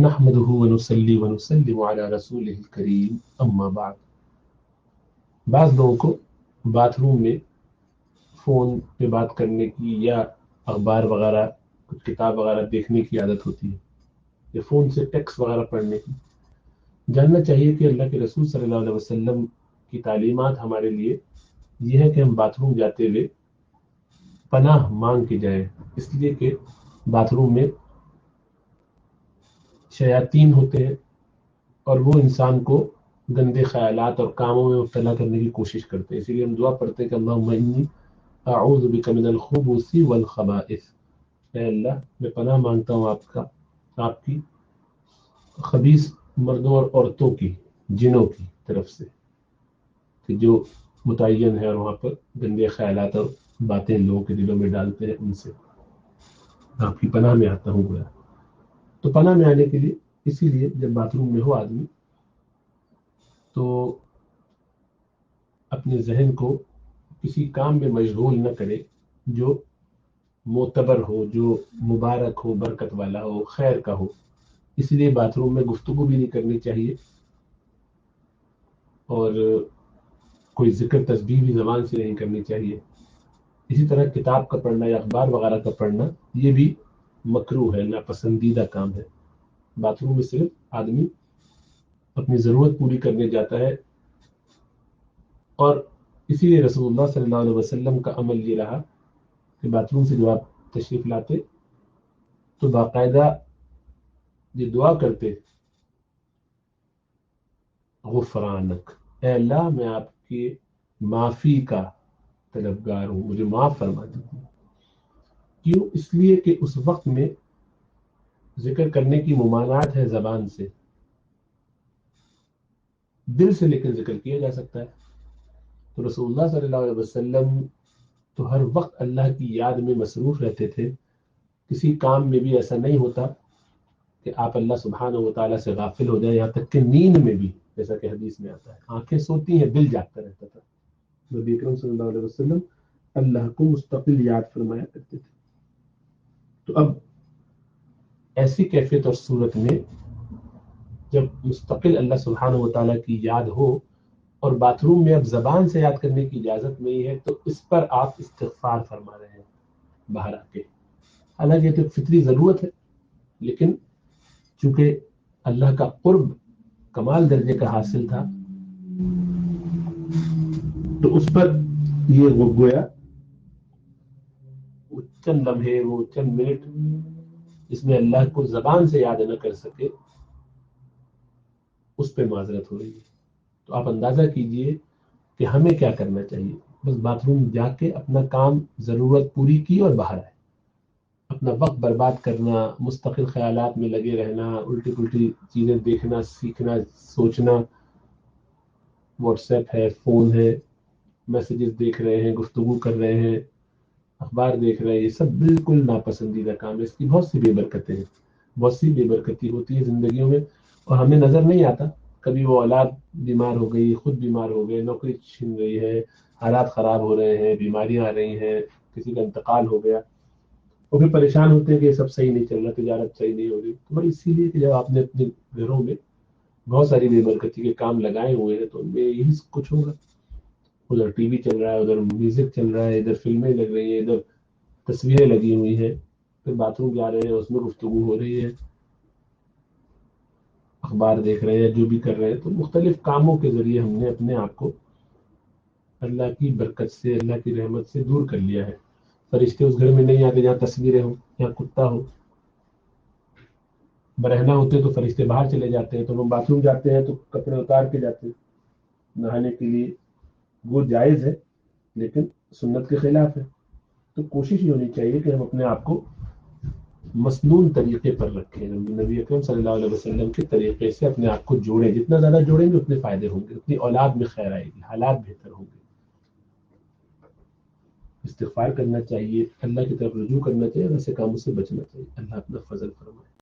نحمده ونصلي ونسلم على رسوله الكريم اما بعد۔ بعض لوگوں کو باتھ روم میں فون پہ بات کرنے کی یا اخبار وغیرہ کچھ کتاب وغیرہ دیکھنے کی عادت ہوتی ہے یا فون سے ٹیکسٹ وغیرہ پڑھنے کی۔ جاننا چاہیے کہ اللہ کے رسول صلی اللہ علیہ وسلم کی تعلیمات ہمارے لیے یہ ہے کہ ہم باتھ روم جاتے ہوئے پناہ مانگ کے جائیں، اس لیے کہ باتھ روم میں شیاطین ہوتے ہیں اور وہ انسان کو گندے خیالات اور کاموں میں مبتلا کرنے کی کوشش کرتے ہیں۔ اسی لیے ہم دعا پڑھتے ہیں کہ اللہم انی اعوذ بک من الخبث والخبائث، اے اللہ میں پناہ مانگتا ہوں آپ کی خبیث مردوں اور عورتوں کی، جنوں کی طرف سے کہ جو متعین ہے اور وہاں پر گندے خیالات اور باتیں لوگوں کے دلوں میں ڈالتے ہیں، ان سے آپ کی پناہ میں آتا ہوں گویا۔ تو پناہ میں آنے کے لیے اسی لیے جب باتھ روم میں ہو آدمی تو اپنے ذہن کو کسی کام میں مشغول نہ کرے جو معتبر ہو، جو مبارک ہو، برکت والا ہو، خیر کا ہو۔ اس لیے باتھ روم میں گفتگو بھی نہیں کرنی چاہیے اور کوئی ذکر تسبیح بھی زبان سے نہیں کرنی چاہیے۔ اسی طرح کتاب کا پڑھنا یا اخبار وغیرہ کا پڑھنا یہ بھی مکروہ ہے، ناپسندیدہ کام ہے۔ باتھ روم میں صرف آدمی اپنی ضرورت پوری کرنے جاتا ہے، اور اسی لیے رسول اللہ صلی اللہ علیہ وسلم کا عمل یہ رہا کہ باتھ روم سے جب آپ تشریف لاتے تو باقاعدہ یہ دعا کرتے، غفرانک، اے اللہ میں آپ کی معافی کا طلبگار ہوں، مجھے معاف فرما دیجیے۔ کیوں؟ اس لیے کہ اس وقت میں ذکر کرنے کی ممانعت ہے زبان سے، دل سے لیکن ذکر کیا جا سکتا ہے۔ تو رسول اللہ صلی اللہ علیہ وسلم تو ہر وقت اللہ کی یاد میں مصروف رہتے تھے، کسی کام میں بھی ایسا نہیں ہوتا کہ آپ اللہ سبحانہ و تعالیٰ سے غافل ہو جائیں، یہاں تک کہ نیند میں بھی، جیسا کہ حدیث میں آتا ہے آنکھیں سوتی ہیں دل جاگتا رہتا تھا۔ نبی اکرم صلی اللہ علیہ وسلم اللہ کو مستقل یاد فرمایا کرتے تھے۔ تو اب ایسی کیفیت اور صورت میں جب مستقل اللہ سبحانہ و تعالیٰ کی یاد ہو اور باتھ روم میں اب زبان سے یاد کرنے کی اجازت نہیں ہے، تو اس پر آپ استغفار فرما رہے ہیں باہر آ کے۔ حالانکہ یہ تو فطری ضرورت ہے، لیکن چونکہ اللہ کا قرب کمال درجے کا حاصل تھا تو اس پر یہ گویا وہ چند لمحے، وہ چند منٹ اس میں اللہ کو زبان سے یاد نہ کر سکے، اس پہ معذرت ہو رہی ہے۔ تو آپ اندازہ کیجئے کہ ہمیں کیا کرنا چاہیے۔ بس باتھ روم جا کے اپنا کام، ضرورت پوری کی اور باہر آئے۔ اپنا وقت برباد کرنا، مستقل خیالات میں لگے رہنا، الٹی پلٹی چیزیں دیکھنا، سیکھنا، سوچنا، واٹس ایپ ہے، فون ہے، میسیجز دیکھ رہے ہیں، گفتگو کر رہے ہیں، اخبار دیکھ رہے ہیں، یہ سب بالکل ناپسندیدہ کام ہے۔ اس کی بہت سی بے برکتیں ہیں، بہت سی بے برکتی ہوتی ہے زندگیوں میں، اور ہمیں نظر نہیں آتا۔ کبھی وہ اولاد بیمار ہو گئی، خود بیمار ہو گئے، نوکری چھن گئی ہے، حالات خراب ہو رہے ہیں، بیماریاں آ رہی ہیں، کسی کا انتقال ہو گیا، وہ بھی پریشان ہوتے ہیں کہ یہ سب صحیح نہیں چل رہا، تجارت صحیح نہیں ہو رہی۔ تو بس اسی لیے کہ جب آپ نے اپنے گھروں میں بہت ساری بے برکتی کے کام لگائے ہوئے ہیں تو ان میں یہی کچھ ہوگا۔ ادھر ٹی وی چل رہا ہے، ادھر میوزک چل رہا ہے، ادھر فلمیں لگ رہی ہیں، ادھر تصویریں لگی ہوئی ہیں، پھر باتھ روم جا رہے ہیں، اس میں گفتگو ہو رہی ہے، اخبار دیکھ رہے ہیں، جو بھی کر رہے ہیں۔ تو مختلف کاموں کے ذریعے ہم نے اپنے آپ کو اللہ کی برکت سے، اللہ کی رحمت سے دور کر لیا ہے۔ فرشتے اس گھر میں نہیں آتے جہاں تصویریں ہوں، جہاں کتا ہو۔ برہنہ ہوتے تو فرشتے باہر چلے جاتے ہیں، تو ہم باتھ روم جاتے ہیں تو کپڑے اتار کے جاتے ہیں نہانے کے لیے۔ وہ جائز ہے لیکن سنت کے خلاف ہے۔ تو کوشش یہ ہونی چاہیے کہ ہم اپنے آپ کو مسنون طریقے پر رکھیں، نبی اکرم صلی اللہ علیہ وسلم کے طریقے سے اپنے آپ کو جوڑیں۔ جتنا زیادہ جوڑیں گے اتنے فائدے ہوں گے، اتنی اولاد میں خیر آئے گی، حالات بہتر ہوں گے۔ استغفار کرنا چاہیے، اللہ کی طرف رجوع کرنا چاہیے، اور ایسے کاموں سے بچنا چاہیے۔ اللہ اپنا فضل فرمائے۔